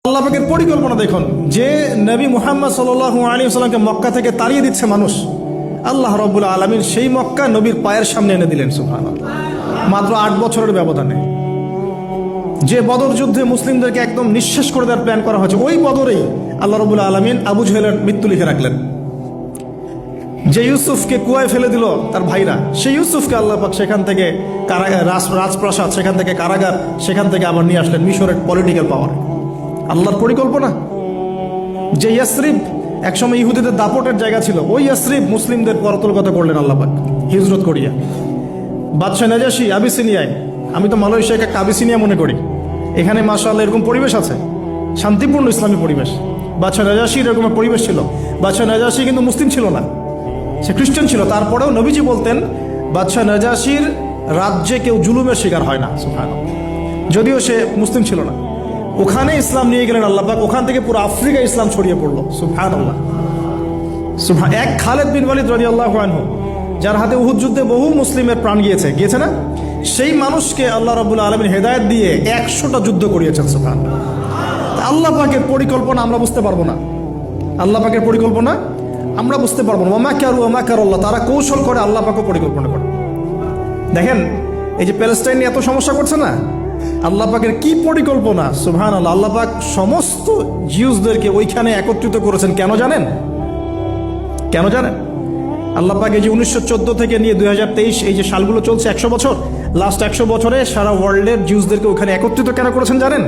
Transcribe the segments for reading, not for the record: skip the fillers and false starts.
আল্লাহ পাকের পরিকল্পনা দেখুন, যে নবী মুহাম্মদ সাল্লাল্লাহু আলাইহি ওয়াসাল্লামকে মক্কা থেকে তাড়িয়ে দিচ্ছে মানুষ, আল্লাহ রাব্বুল আলামিন সেই মক্কা নবীর পায়ের সামনে এনে দিলেন। সুবহানাল্লাহ। মাত্র 8 বছরের ব্যবধানে যে বদর যুদ্ধে মুসলিমদেরকে একদম নিঃশেষ করে দেওয়ার প্ল্যান করা হয়েছে, ওই বদরেই আল্লাহ রাব্বুল আলামিন আবু জেহেলের মৃত্যু লিখে রাখলেন। যে ইউসুফকে কুয়ায় ফেলে দিল তার ভাইরা, সেই ইউসুফকে আল্লাহ পাক সেখান থেকে রাজপ্রাসাদ, সেখান থেকে কারাগার, সেখান থেকে আবার নিয়ে আসলেন মিশরের পলিটিক্যাল পাওয়ার। আল্লাহর পরিকল্পনা। যে ইয়াসরিব একসময় ইহুদিদের দাপটের জায়গা ছিল, ওই ইয়াসরিব মুসলিমদের পরতলগত করলেন আল্লাহ পাক হিজরত করিয়া। বাদশাহ নাজাশী আবিসিনিয়ায়, আমি তো মালয়েশিয়াকে আবিসিনিয়া মনে করি, এখানে মাশাআল্লাহ এরকম পরিবেশ আছে, শান্তিপূর্ণ ইসলামী পরিবেশ। বাদশাহ নাজাশীর এরকম পরিবেশ ছিল। বাদশাহ নাজাশী কিন্তু মুসলিম ছিল না, সে খ্রিস্টান ছিল। তারপরেও নবীজি বলতেন বাদশাহ নাজাশীর রাজ্যে কেউ জুলুমের শিকার হয় না। সুবহানাল্লাহ। যদিও সে মুসলিম ছিল না, ওখানে ইসলাম নিয়ে গেলেন আল্লাহ পাক, ওখান থেকে পুরো আফ্রিকা ইসলাম ছড়িয়ে পড়লো। সুবহানাল্লাহ। এক খালেদ বিন ওয়ালিদ রাদিয়াল্লাহু আনহু, যার হাতে উহুদ যুদ্ধে বহু মুসলিমের প্রাণ গিয়েছে না, সেই মানুষকে আল্লাহ রাব্বুল আলামিন হেদায়েত দিয়ে 100টা যুদ্ধ করিয়েছেন। সুবহানাল্লাহ। আল্লাহ পাকের পরিকল্পনা আমরা বুঝতে পারবো না, আল্লাহ পাকের পরিকল্পনা আমরা বুঝতে পারবো না। ওয়া মাকারুল্লাহ, তারা কৌশল করে, আল্লাহ পাকও পরিকল্পনা করে। দেখেন এই যে প্যালেস্টাইন নিয়ে এত সমস্যা করছে না, আল্লাহ পাকের কি পরিকল্পনা। সুবহানাল্লাহ। আল্লাহ পাক সমস্ত জিউসদেরকে ওইখানে একত্রিত করেছেন। কেন জানেন? আল্লাহ পাক এই যে 1914 থেকে নিয়ে 2023 এই যে সালগুলো চলছে, 100 বছর, লাস্ট 100 বছরে সারা ওয়ার্ল্ডের জিউসদেরকে ওখানে একত্রিত কেন করেছেন জানেন?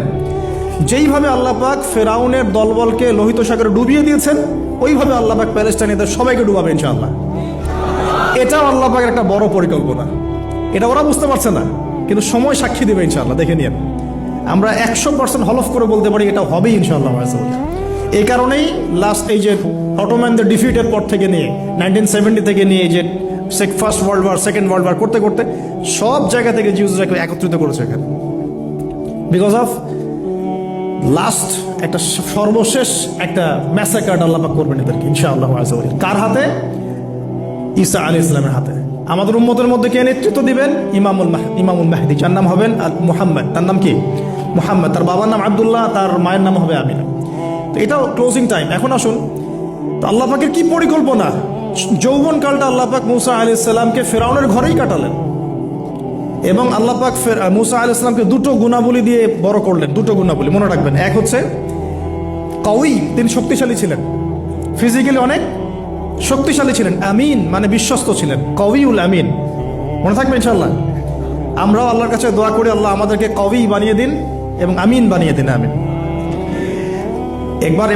যেইভাবে আল্লাহ পাক ফেরাউনের দলবলকে লোহিত সাগরে ডুবিয়ে দিয়েছেন, ওইভাবে আল্লাহ পাক প্যালেস্টাইনিদের সবাইকে ডুবাবে ইনশাআল্লাহ। এটাও আল্লাহ পাকের একটা বড় পরিকল্পনা। এটা ওরা বুঝতে পারছে না, কিন্তু সময় সাক্ষী দেবে ইনশাআল্লাহ। দেখে নিন, আমরা 100% হলফ করে বলতে পারি এটা হবেই ইনশাআল্লাহ। এই কারণেই লাস্ট এই যে অটোম্যানদের ডিফিটের পর থেকে নিয়ে 1970 থেকে নিয়ে যে first world war, second world war করতে করতে সব জায়গা থেকে জিউসরাকে একত্রিত করেছে এখানে, বিকজ অফ লাস্ট একটা সর্বশেষ একটা ম্যাসাকার আল্লাহ পাক করবেন এদেরকে ইনশাআল্লাহ। কার হাতে? ঈসা আলাইহিস সালামের হাতে। আমাদের উম্মতের মধ্যে কে নেতৃত্ব দিবেন? ইমামুল মাহদি, যার নাম হবেন মুহাম্মদ। তার নাম কি? মুহাম্মদ। তার বাবার নাম আব্দুল্লাহ, তার মায়ের নাম হবে আমিনা। তো এটাও ক্লোজিং টাইম। এখন আসুন, তো আল্লাহ পাকের কি পরিকল্পনা। যৌবনকালটা আল্লাহ পাক মুসা আলাইহিস সালামকে ফেরাউনের ঘরেই কাটালেন, এবং আল্লাহ পাক মুসা আলাইহিস সালামকে দুটো গুণাবলী দিয়ে বড় করলেন। দুটো গুণাবলী মনে রাখবেন। এক হচ্ছে কওয়ী, তিনি শক্তিশালী ছিলেন, ফিজিক্যালি অনেক শক্তিশালী ছিলেন। আমিন মানে বিশ্বস্ত ছিলেন, কওয়ীউল আমিন। মনে থাকবে ইনশাআল্লাহ। আমরাও আল্লাহর কাছে দোয়া করি, আল্লাহ আমাদেরকে কওয়ী বানিয়ে দিন এবং আমিন বানিয়ে দিন। আমিন। এবার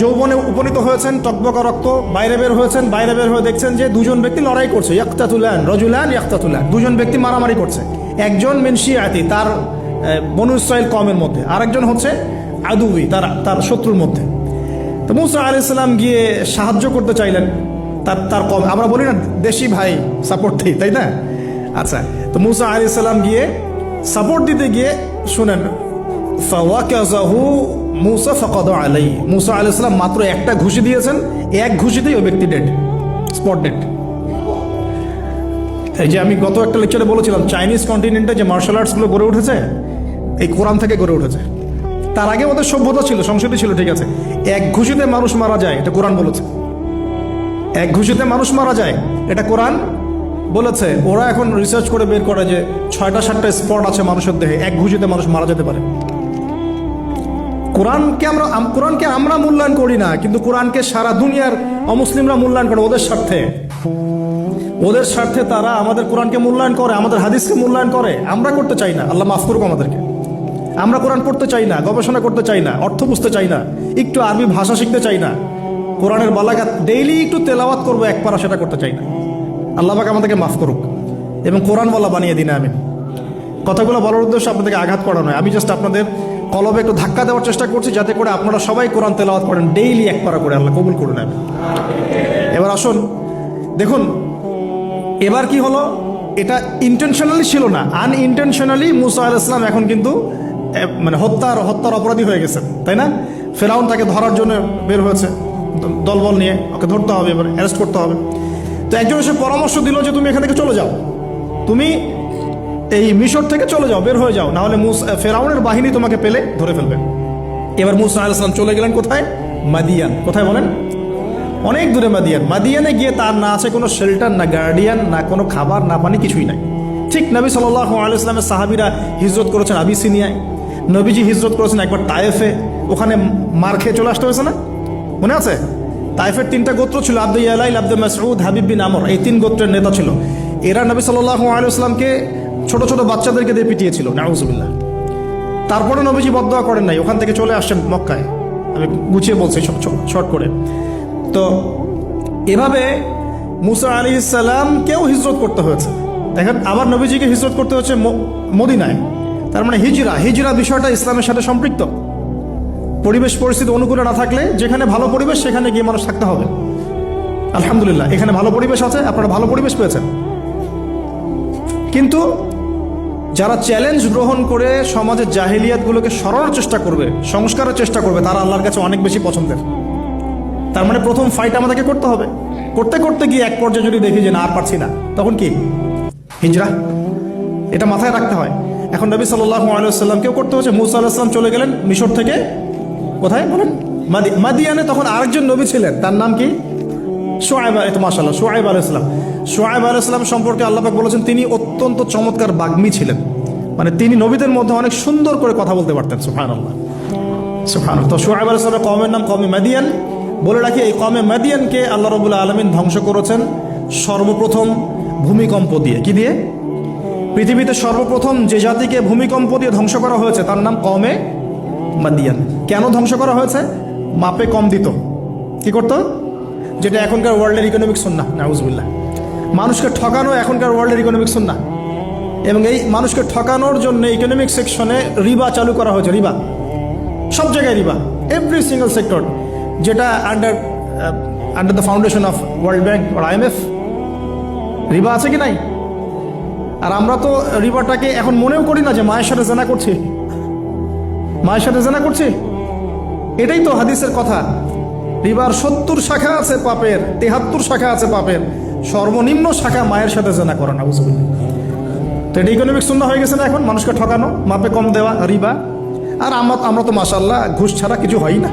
যৌবনে উপনীত হয়েছেন, টকবকা রক্ত, বাইরে বের হয়েছেন। বাইরে বের হয়ে দেখছেন যে দুজন ব্যক্তি লড়াই করছে, রজুলান ইয়াকতাতুলান, দুজন ব্যক্তি মারামারি করছে। একজন মিন শিয়াতি, তার বনু ইসরাইল কওমের মধ্যে, আরেকজন হচ্ছে আদুই, তার শত্রুর মধ্যে। তো মুসা আলাইহিস সালাম গিয়ে সাহায্য করতে চাইলেন তার কম। আমরা বলি না দেশি ভাই সাপোর্ট দিই, তাই না? আচ্ছা, তো মুসা আলাইহিস সালাম গিয়ে সাপোর্ট দিতে গিয়ে শুনেন, ফাওয়াকাযাহু মুসা ফাকাদা আলাইহি, মুসা আলাইহিস সালাম মাত্র একটা ঘুষি দিয়েছেন, এক ঘুষিতেই ওই ব্যক্তি ডেড, স্পট ডেড। এই যে আমি গত একটা লেকচারে বলেছিলাম, চাইনিজ কন্টিনেন্টে যে মার্শাল আর্টসগুলো গড়ে উঠেছে, এই কোরআন থেকে গড়ে উঠেছে। তার আগে ওদের সভ্যতা ছিল, সংস্কৃতি ছিল, ঠিক আছে। এক ঘুষিতে মানুষ মারা যায়, এটা কোরআন বলেছে। এক ঘুষিতে মানুষ মারা যায়, এটা কোরআন বলেছে। ওরা এখন রিসার্চ করে বের করে যে 6টা-7টা স্পট আছে মানুষের দেহে, এক ঘুষিতে মানুষ মারা যেতে পারে। কোরআনকে আমরা মূল্যায়ন করি না, কিন্তু কোরআনকে সারা দুনিয়ার অমুসলিমরা মূল্যায়ন করে ওদের স্বার্থে তারা আমাদের কোরআনকে মূল্যায়ন করে, আমাদের হাদিসকে মূল্যায়ন করে। আমরা করতে চাই না, আল্লাহ মাফ করুক আমাদেরকে। আমরা কোরআন পড়তে চাই না, গবেষণা করতে চাই না, অর্থ বুঝতে চাই না, একটু আরবি ভাষা শিখতে চাই না, কোরআনের বালাগাত ডেইলি একটু তেলাওয়াত করবো এক পারা, সেটা করতে চাই না। আল্লাহ পাক আমাদেরকে মাফ করুক এবং কোরআন বলা বানিয়ে দিন। আমি কথাগুলো বলার উদ্দেশ্য আপনাদেরকে আঘাত করা নয়, আমি জাস্ট আপনাদের কলবে একটু ধাক্কা দেওয়ার চেষ্টা করছি, যাতে করে আপনারা সবাই কোরআন তেলাওয়াত করেন ডেইলি এক পারা করে। আল্লাহ কবুল করুন। এবার আসুন, দেখুন এবার কি হলো। এটা ইন্টেনশনালি ছিল না, আনইনটেনশনালি মুসা আলাইহিস সালাম এখন কিন্তু মানে হত্যার অপরাধী হয়ে গেছেন, তাই না? ফেরাউন তাকে ধরার জন্য বের হয়েছে দলবল নিয়ে, ওকে ধরতে হবে, এবার অ্যারেস্ট করতে হবে। তো একজন এসে পরামর্শ দিল যে তুমি এখান থেকে চলে যাও, তুমি এই মিশর থেকে চলে যাও, বের হয়ে যাও, না হলে ফেরাউনের বাহিনী তোমাকে পেলে ধরে ফেলবে। এবার মুসা আলাইহিস সালাম চলে গেলেন কোথায়? মাদিয়ান। কোথায় বলেন? অনেক দূরে মাদিয়ান। মাদিয়ানে গিয়ে তার না আছে কোনো শেল্টার, না গার্ডিয়ান, না কোনো খাবার, না পানি, কিছুই নাই। ঠিক নবী সাল্লাল্লাহু আলাইহি ওয়াসাল্লামের সাহাবীরা হিজরত করেছেন আবিসিনিয়ায়, নবীজি হিজরত করেছেন একবার তায়েফে, ওখানে মার খেয়ে চলে আসতে হয়েছে না? মনে আছে? তায়েফের 3টা গোত্র ছিল, আব্দু ইয়ালাইল, আব্দু মাসউদ, হাবিব বিন আমর, এই 3 গোত্রের নেতা ছিল। এরা নবী সাল্লাল্লাহু আলাইহি ওয়াসাল্লামকে ছোট ছোট বাচ্চাদেরকে দিয়ে পিটিয়েছিল, নাউজুবিল্লাহ। তারপরে নবীজি বদদোয়া করেন নাই, ওখান থেকে চলে আসছেন মক্কায়। আমি গুছিয়ে বলছি শর্ট করে। তো এভাবে মুসা আলাইহিস সালামকেও হিজরত করতে হয়েছে। দেখেন, আবার নবীজিকে হিজরত করতে হচ্ছে মদিনায়। তার মানে হিজরা বিষয়টা ইসলামের সাথে সম্পৃক্ত। পরিবেশ পরিস্থিতি অনুকূলে না থাকলে, যেখানে ভালো পরিবেশ সেখানে গিয়ে মানুষ থাকতে হবে। আলহামদুলিল্লাহ, এখানে ভালো পরিবেশ আছে, আপনারা ভালো পরিবেশ পেয়েছেন। কিন্তু যারা চ্যালেঞ্জ গ্রহণ করে সমাজের জাহিলিয়াতগুলোকে সরানোর চেষ্টা করবে, সংস্কারের চেষ্টা করবে, তারা আল্লাহর কাছে অনেক বেশি পছন্দের। তার মানে প্রথম ফাইট আমাদেরকে করতে হবে। করতে করতে গিয়ে এক পর্যায়ে যদি দেখি যে না, আর পারছি না, তখন কি? হিজরা। এটা মাথায় রাখতে হয়। এখন নবী সাল্লাল্লাহু আলাইহি ওয়াসাল্লামকেও করতে হচ্ছে। মুসা আলাইহিস সালাম চলে গেলেন মিশর থেকে কোথায় বলেন? মাদিয়ানে। তখন আরেকজন নবী ছিলেন, তার নাম কি? শুআয়ব। মাশাআল্লাহ, শুআয়ব আলাইহিস সালাম। শুআয়ব আলাইহিস সালাম সম্পর্কে আল্লাহ পাক বলেছেন তিনি অত্যন্ত চমৎকার বাগ্মী ছিলেন। মানে তিনি নবীদের মধ্যে অনেক সুন্দর করে কথা বলতে পারতেন। সুবহানাল্লাহ, সুবহানাল্লাহ। তো শুআয়ব আলাইহিস সালামের কওমের নাম কওমে মাদিয়ান। বলে রাখি, এই কওমে মাদিয়ানকে আল্লাহ রাব্বুল আলামিন ধ্বংস করেছেন সর্বপ্রথম ভূমিকম্প দিয়ে। কি দিয়ে? পৃথিবীতে সর্বপ্রথম যে জাতিকে ভূমিকম্প দিয়ে ধ্বংস করা হয়েছে তার নাম কওমে মাদিয়ান। কেন ধ্বংস করা হয়েছে? মাপে কম দিত। কি করতো? যেটা এখনকার ওয়ার্ল্ডের ইকোনমিক সুন্নাহ, নাউজুবিল্লাহ। মানুষকে ঠকানো এখনকার ওয়ার্ল্ডের ইকোনমিক সুন্নাহ। এবং এই মানুষকে ঠকানোর জন্য ইকোনমিক সেকশনে রিবা চালু করা হয়েছে। রিবা, সব জায়গায় রিবা, এভরি সিঙ্গল সেক্টর। যেটা under the foundation of world bank আর IMF রিবা আছে কি নাই? আর আমরা তো রিবাটাকে এখন মনেও করি না যে মায়ের সাথে জেনা করছি, মায়ের সাথে জেনা করছি। এটাই তো হাদিসের কথা। রিবার 70 শাখা আছে পাপের, 73 শাখা আছে পাপের, সর্বনিম্ন শাখা মায়ের সাথে জেনা করা, নাউজুবিল্লাহ। তো এটা ইকোনমিক সুন্নাহ হয়ে গেছে না এখন? মানুষকে ঠকানো, মাপে কম দেওয়া, রিবা। আর আমরা তো মাশাআল্লাহ ঘুষ ছাড়া কিছু হয় না।